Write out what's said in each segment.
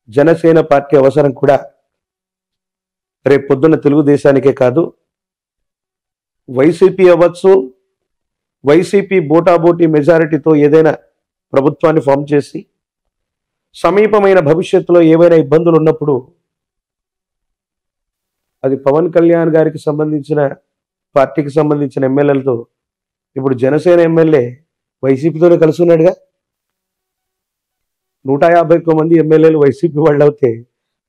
Janasena party అవసరం కూడా రేపు పొద్దున్న తెలుగుదేశానికే కాదు, వైసీపీ అవ్వచ్చు, వైసీపీ బోటాబోటీ మెజారిటీతో ఏదైనా ప్రభుత్వాన్ని ఫామ్ చేసి సమీపమైన భవిష్యత్తులో ఏవైనా ఇబ్బందులు ఉన్నప్పుడు అది పవన్ కళ్యాణ్ గారికి సంబంధించిన పార్టీకి సంబంధించిన ఎమ్మెల్యేలతో, ఇప్పుడు జనసేన ఎమ్మెల్యే వైసీపీతోనే కలిసి ఉన్నాడుగా. 151 మంది ఎమ్మెల్యేలు వైసీపీ వాళ్ళు అవుతే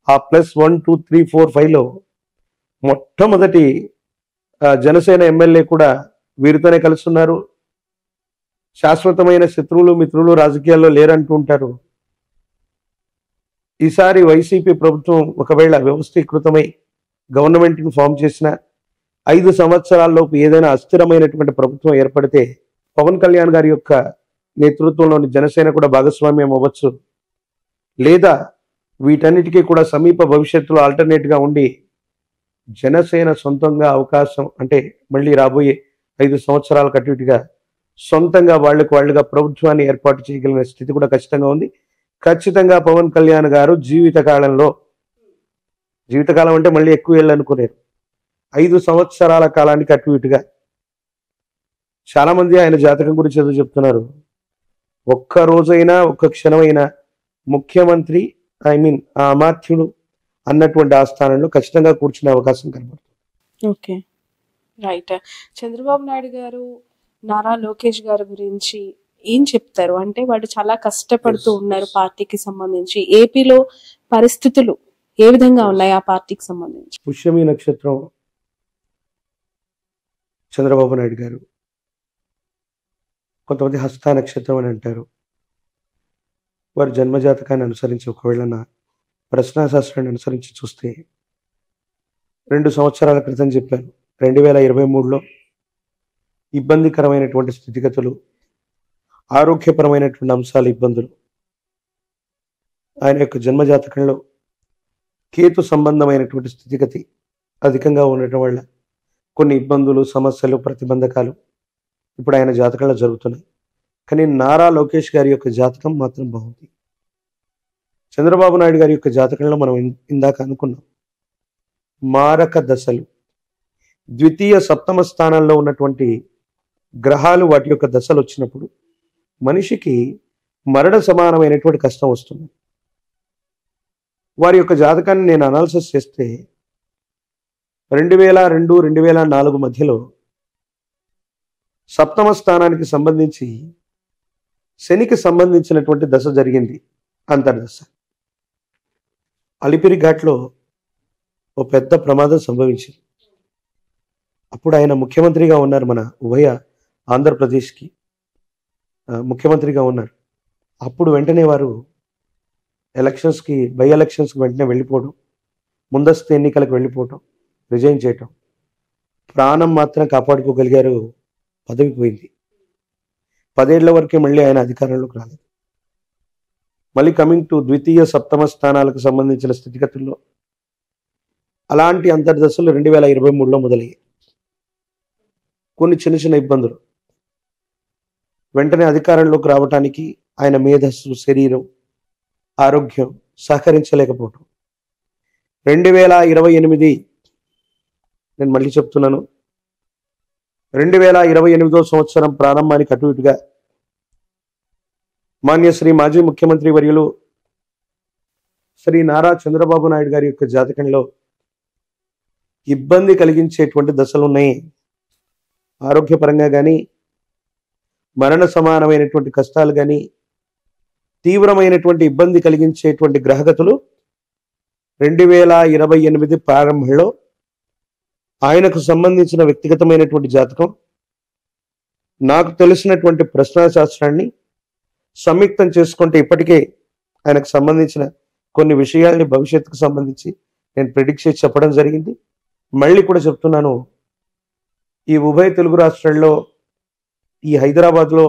ఆ ప్లస్ 1, 2, 3, 4, 5లో మొట్టమొదటి జనసేన ఎమ్మెల్యే కూడా వీరితోనే కలుస్తున్నారు. శాశ్వతమైన శత్రువులు మిత్రులు రాజకీయాల్లో లేరంటూ ఉంటారు. ఈసారి వైసీపీ ప్రభుత్వం ఒకవేళ వ్యవస్థీకృతమై గవర్నమెంట్ని ఫామ్ చేసిన 5 సంవత్సరాల్లోపు ఏదైనా అస్థిరమైనటువంటి ప్రభుత్వం ఏర్పడితే పవన్ కళ్యాణ్ గారి యొక్క నేతృత్వంలోని జనసేన కూడా భాగస్వామ్యం అవ్వచ్చు. లేదా వీటన్నిటికీ కూడా సమీప భవిష్యత్తులో ఆల్టర్నేట్గా ఉండి జనసేన సొంతంగా అవకాశం, అంటే మళ్ళీ రాబోయే 5 సంవత్సరాల అటు ఇటుగా సొంతంగా వాళ్ళుగా ప్రభుత్వాన్ని ఏర్పాటు చేయగలిగిన స్థితి కూడా ఖచ్చితంగా ఉంది. ఖచ్చితంగా పవన్ కళ్యాణ్ గారు జీవితకాలం అంటే మళ్ళీ ఎక్కువ ఏళ్ళు అనుకునేరు, 5 సంవత్సరాల కాలానికి అటు ఇటుగా. చాలా మంది ఆయన జాతకం గురించి ఏదో చెప్తున్నారు. ఒక్క రోజైనా ఒక్క క్షణమైనా ముఖ్యమంత్రి ఆ అమాత్యుడు అన్నటువంటి ఆ స్థానంలో ఖచ్చితంగా కూర్చునే అవకాశం కనబడుతుంది. Okay, right. చంద్రబాబు నాయుడు గారు నారా లోకేష్ గారి గురించి ఏం చెప్తారు? అంటే వాళ్ళు చాలా కష్టపడుతూ ఉన్నారు పార్టీకి సంబంధించి. ఏపీలో పరిస్థితులు ఏ విధంగా ఉన్నాయి ఆ పార్టీకి సంబంధించి? పుష్యమి నక్షత్రం చంద్రబాబు నాయుడు గారు, కొంతమంది హస్త నక్షత్రం అని అంటారు. వారి జన్మజాతకాన్ని అనుసరించి ఒకవేళ నా ప్రశ్నాశాస్త్రాన్ని అనుసరించి చూస్తే 2 సంవత్సరాల క్రితం చెప్పాను, 2023లో ఇబ్బందికరమైనటువంటి స్థితిగతులు, ఆరోగ్యపరమైనటువంటి అంశాలు, ఇబ్బందులు ఆయన యొక్క జన్మజాతకంలో కేతు సంబంధమైనటువంటి స్థితిగతి అధికంగా ఉండటం వల్ల కొన్ని ఇబ్బందులు, సమస్యలు, ప్రతిబంధకాలు ఇప్పుడు ఆయన జాతకంలో జరుగుతున్నాయి. కానీ నారా లోకేష్ గారి యొక్క జాతకం మాత్రం బాగుంది. చంద్రబాబు నాయుడు గారి యొక్క జాతకంలో మనం ఇందాక అనుకున్నాం, మారక దశలు, ద్వితీయ సప్తమ స్థానాల్లో ఉన్నటువంటి గ్రహాలు వాటి యొక్క దశలు వచ్చినప్పుడు మనిషికి మరణ సమానమైనటువంటి కష్టం వస్తుంది. వారి యొక్క జాతకాన్ని నేను అనాలిసిస్ చేస్తే 2002, 2004 మధ్యలో సప్తమ స్థానానికి సంబంధించి శనికి సంబంధించినటువంటి దశ జరిగింది, అంతర్దశ. అలిపిరి ఘాట్లో ఓ పెద్ద ప్రమాదం సంభవించింది. అప్పుడు ఆయన ముఖ్యమంత్రిగా ఉన్నారు, మన ఉభయ ఆంధ్రప్రదేశ్కి ముఖ్యమంత్రిగా ఉన్నారు. అప్పుడు వెంటనే వారు బై ఎలక్షన్స్కి వెంటనే వెళ్ళిపోవడం, ముందస్తు ఎన్నికలకు వెళ్ళిపోవటం, రిజైన్ చేయటం. ప్రాణం మాత్రం కాపాడుకోగలిగారు, పదవి పోయింది. 10 ఏళ్ల వరకే మళ్ళీ ఆయన అధికారంలోకి రాలేదు. మళ్ళీ కమింగ్ టు ద్వితీయ సప్తమ స్థానాలకు సంబంధించిన స్థితిగతుల్లో అలాంటి అంతర్దశలు 2023లో మొదలయ్యాయి. కొన్ని చిన్న ఇబ్బందులు, వెంటనే అధికారంలోకి రావటానికి ఆయన మేధస్సు, శరీరం, ఆరోగ్యం సహకరించలేకపోవటం. 2028, నేను మళ్ళీ చెప్తున్నాను, 2028వ సంవత్సరం ప్రారంభానికి అటు ఇటుగా మాన్యశ్రీ మాజీ ముఖ్యమంత్రి వర్యులు శ్రీ నారా చంద్రబాబు నాయుడు గారి యొక్క జాతకంలో ఇబ్బంది కలిగించేటువంటి దశలు ఉన్నాయి. ఆరోగ్యపరంగా కానీ, మరణ సమానమైనటువంటి కష్టాలు కానీ, తీవ్రమైనటువంటి ఇబ్బంది కలిగించేటువంటి గ్రహగతులు 2028 ప్రారంభంలో ఆయనకు సంబంధించిన వ్యక్తిగతమైనటువంటి జాతకం, నాకు తెలిసినటువంటి ప్రశ్నాశాస్త్రాన్ని సంయుక్తం చేసుకుంటే ఇప్పటికే ఆయనకు సంబంధించిన కొన్ని విషయాల్ని భవిష్యత్తుకు సంబంధించి నేను ప్రెడిక్ట్ చేసి చెప్పడం జరిగింది. మళ్ళీ కూడా చెప్తున్నాను, ఈ ఉభయ తెలుగు రాష్ట్రాల్లో, ఈ హైదరాబాద్లో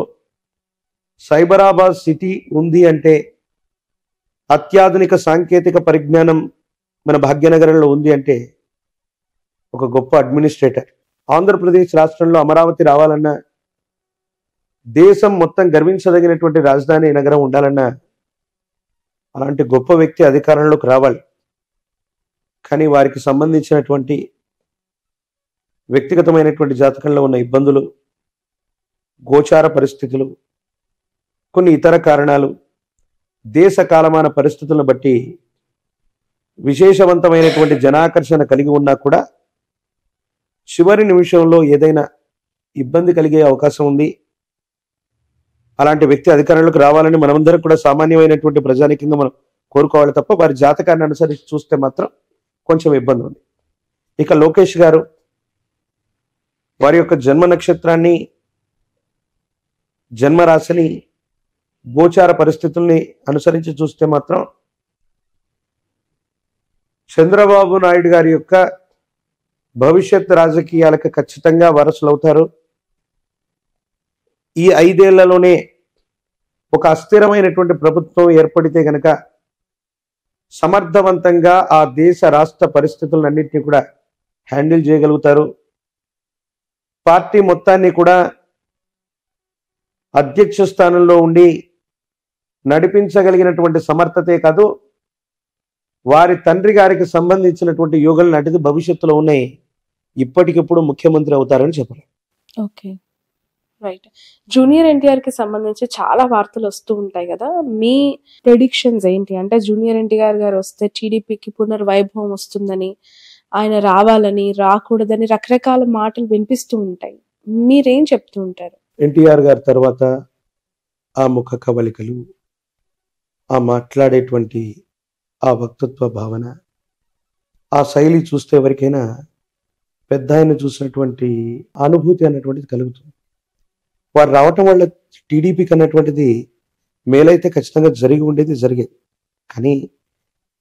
సైబరాబాద్ సిటీ ఉంది అంటే, అత్యాధునిక సాంకేతిక పరిజ్ఞానం మన భాగ్యనగరంలో ఉంది అంటే ఒక గొప్ప అడ్మినిస్ట్రేటర్. ఆంధ్రప్రదేశ్ రాష్ట్రంలో అమరావతి రావాలన్నా, దేశం మొత్తం గర్వించదగినటువంటి రాజధాని నగరం ఉండాలన్నా అలాంటి గొప్ప వ్యక్తి అధికారంలోకి రావాలి. కానీ వారికి సంబంధించినటువంటి వ్యక్తిగతమైనటువంటి జాతకంలో ఉన్న ఇబ్బందులు, గోచార పరిస్థితులు, కొన్ని ఇతర కారణాలు, దేశ కాలమాన పరిస్థితులను బట్టి విశేషవంతమైనటువంటి జనాకర్షణ కలిగి ఉన్నా కూడా చివరి నిమిషంలో ఏదైనా ఇబ్బంది కలిగే అవకాశం ఉంది. అలాంటి వ్యక్తి అధికారంలోకి రావాలని మనమందరం కూడా సామాన్యమైనటువంటి ప్రజానికంగా మనం కోరుకోవాలి తప్ప వారి జాతకాన్ని అనుసరించి చూస్తే మాత్రం కొంచెం ఇబ్బంది ఉంది. ఇక లోకేష్ గారు వారి యొక్క జన్మ నక్షత్రాన్ని, జన్మరాశిని, గోచార పరిస్థితుల్ని అనుసరించి చూస్తే మాత్రం చంద్రబాబు నాయుడు గారి యొక్క భవిష్యత్ రాజకీయాలకు ఖచ్చితంగా వారసులు అవుతారు. ఈ 5 ఏళ్లలోనే ఒక అస్థిరమైనటువంటి ప్రభుత్వం ఏర్పడితే గనక సమర్థవంతంగా ఆ దేశ రాష్ట్ర పరిస్థితులన్నింటినీ కూడా హ్యాండిల్ చేయగలుగుతారు. పార్టీ మొత్తాన్ని కూడా అధ్యక్ష స్థానంలో ఉండి నడిపించగలిగినటువంటి సమర్థతే కాదు, వారి తండ్రి గారికి సంబంధించినటువంటి యోగాలు నాటిది భవిష్యత్తులో ఉన్నాయి. ఇప్పటికిప్పుడు ముఖ్యమంత్రి అవుతారని చెప్పారు. Okay, right. జూనియర్ ఎన్టీఆర్ కి సంబంధించి చాలా వార్తలు వస్తూ ఉంటాయి కదా, మీ ప్రెడిక్షన్స్ ఏంటి? అంటే జూనియర్ ఎన్టీఆర్ గారు వస్తే టీడీపీకి పునర్వైభవం వస్తుందని, ఆయన రావాలని, రాకూడదని రకరకాల మాటలు వినిపిస్తూ ఉంటాయి. మీరేం చెప్తూ ఉంటారు? ఎన్టీఆర్ గారి తర్వాత ఆ ముఖ కవలికలు, ఆ మాట్లాడేటువంటి ఆ వక్తృత్వ భావన, ఆ శైలి చూస్తే ఎవరికైనా పెద్ద ఆయన చూసినటువంటి అనుభూతి అన్నటువంటిది కలుగుతుంది. వారు రావటం వల్ల టీడీపీకి అన్నటువంటిది మేలైతే ఖచ్చితంగా జరిగి ఉండేది, జరిగేది. కానీ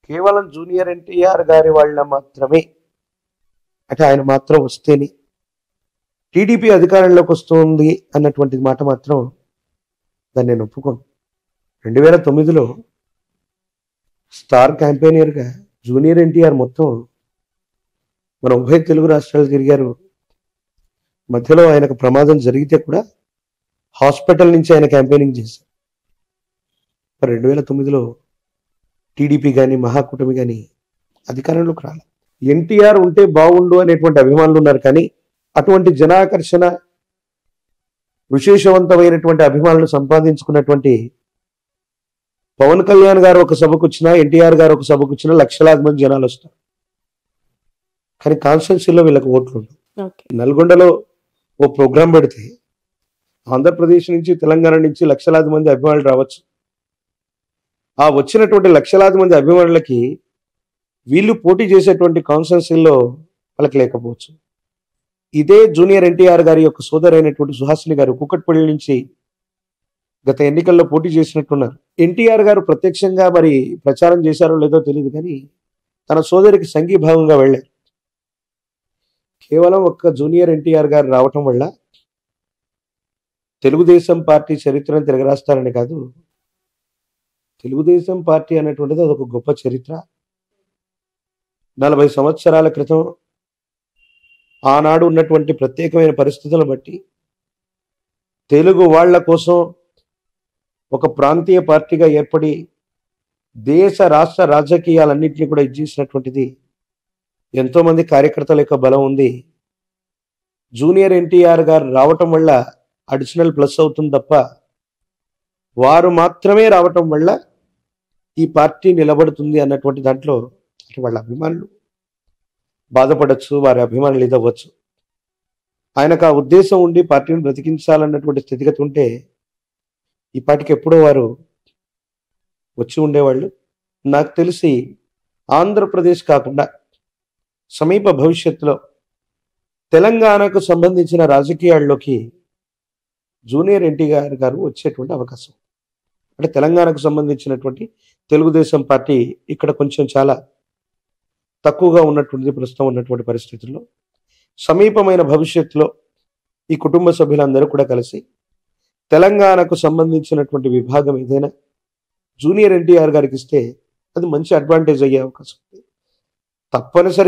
కేవలం జూనియర్ ఎన్టీఆర్ గారి వాళ్ళ మాత్రమే, అంటే ఆయన మాత్రం వస్తేనే టీడీపీ అధికారంలోకి వస్తుంది అన్నటువంటి మాట మాత్రం దాన్ని నేను ఒప్పుకోను. 2009లో స్టార్ క్యాంపెయినర్గా జూనియర్ ఎన్టీఆర్ మొత్తం మన ఉభయ తెలుగు రాష్ట్రాలు తిరిగారు. మధ్యలో ఆయనకు ప్రమాదం జరిగితే కూడా హాస్పిటల్ నుంచి ఆయన క్యాంపెయినింగ్ చేశారు. 2009లో టీడీపీ కానీ మహాకూటమి కానీ అధికారంలోకి రాలి. ఎన్టీఆర్ ఉంటే బాగుండు అనేటువంటి అభిమానులు ఉన్నారు. కానీ అటువంటి జనాకర్షణ, విశేషవంతమైనటువంటి అభిమానులు సంపాదించుకున్నటువంటి పవన్ కళ్యాణ్ గారు ఒక సభకు వచ్చినా, ఎన్టీఆర్ గారు ఒక సభకు వచ్చినా లక్షలాది మంది జనాలు వస్తారు. కానీ కాన్స్టిట్యున్సీలో వీళ్ళకి ఓట్లు ఉండవు. నల్గొండలో ఓ ప్రోగ్రాం పెడితే ఆంధ్రప్రదేశ్ నుంచి, తెలంగాణ నుంచి లక్షలాది మంది అభిమానులు రావచ్చు. ఆ వచ్చినటువంటి లక్షలాది మంది అభిమానులకి వీళ్ళు పోటీ చేసేటువంటి కాన్స్టిట్యున్సీల్లో వాళ్ళకి లేకపోవచ్చు. ఇదే జూనియర్ ఎన్టీఆర్ గారి యొక్క సోదరైనటువంటి సుహాసిని గారు కుక్కట్పల్లి నుంచి గత ఎన్నికల్లో పోటీ చేసినట్టున్నారు. ఎన్టీఆర్ గారు ప్రత్యక్షంగా మరి ప్రచారం చేశారో లేదో తెలియదు, కానీ తన సోదరికి సంఘీభావంగా వెళ్ళారు. కేవలం ఒక్క జూనియర్ ఎన్టీఆర్ గారు రావటం వల్ల తెలుగుదేశం పార్టీ చరిత్రను తిరగరాస్తారని కాదు, తెలుగుదేశం పార్టీ అనేటువంటిది అదొక గొప్ప చరిత్ర. 40 సంవత్సరాల క్రితం ఆనాడు ఉన్నటువంటి ప్రత్యేకమైన పరిస్థితులను బట్టి తెలుగు వాళ్ళ కోసం ఒక ప్రాంతీయ పార్టీగా ఏర్పడి దేశ రాష్ట్ర రాజకీయాలన్నింటినీ కూడా ఇచ్చేసినటువంటిది ఎంతోమంది కార్యకర్తల యొక్క బలం ఉంది. జూనియర్ ఎన్టీఆర్ గారు రావటం వల్ల అడిషనల్ ప్లస్ అవుతుంది తప్ప వారు మాత్రమే రావటం వల్ల ఈ పార్టీ నిలబడుతుంది అన్నటువంటి దాంట్లో వాళ్ళ అభిమానులు బాధపడచ్చు, వారి అభిమానులు ఇదవ్వచ్చు. ఆయనకు ఆ ఉద్దేశం ఉండి పార్టీని బ్రతికించాలన్నటువంటి స్థితిగతి ఉంటే ఈ పార్టీకి ఎప్పుడో వారు వచ్చి ఉండేవాళ్ళు. నాకు తెలిసి ఆంధ్రప్రదేశ్ కాకుండా సమీప భవిష్యత్తులో తెలంగాణకు సంబంధించిన రాజకీయాల్లోకి జూనియర్ ఎన్టీఆర్ గారు వచ్చేటువంటి అవకాశం. అంటే తెలంగాణకు సంబంధించినటువంటి తెలుగుదేశం పార్టీ ఇక్కడ కొంచెం చాలా తక్కువగా ఉన్నటువంటిది ప్రస్తుతం ఉన్నటువంటి పరిస్థితుల్లో సమీపమైన భవిష్యత్తులో ఈ కుటుంబ సభ్యులందరూ కూడా కలిసి తెలంగాణకు సంబంధించినటువంటి విభాగం ఏదైనా జూనియర్ ఎన్టీఆర్ గారికి ఇస్తే అది మంచి అడ్వాంటేజ్ అయ్యే అవకాశం ఉంది. తప్పనిసరి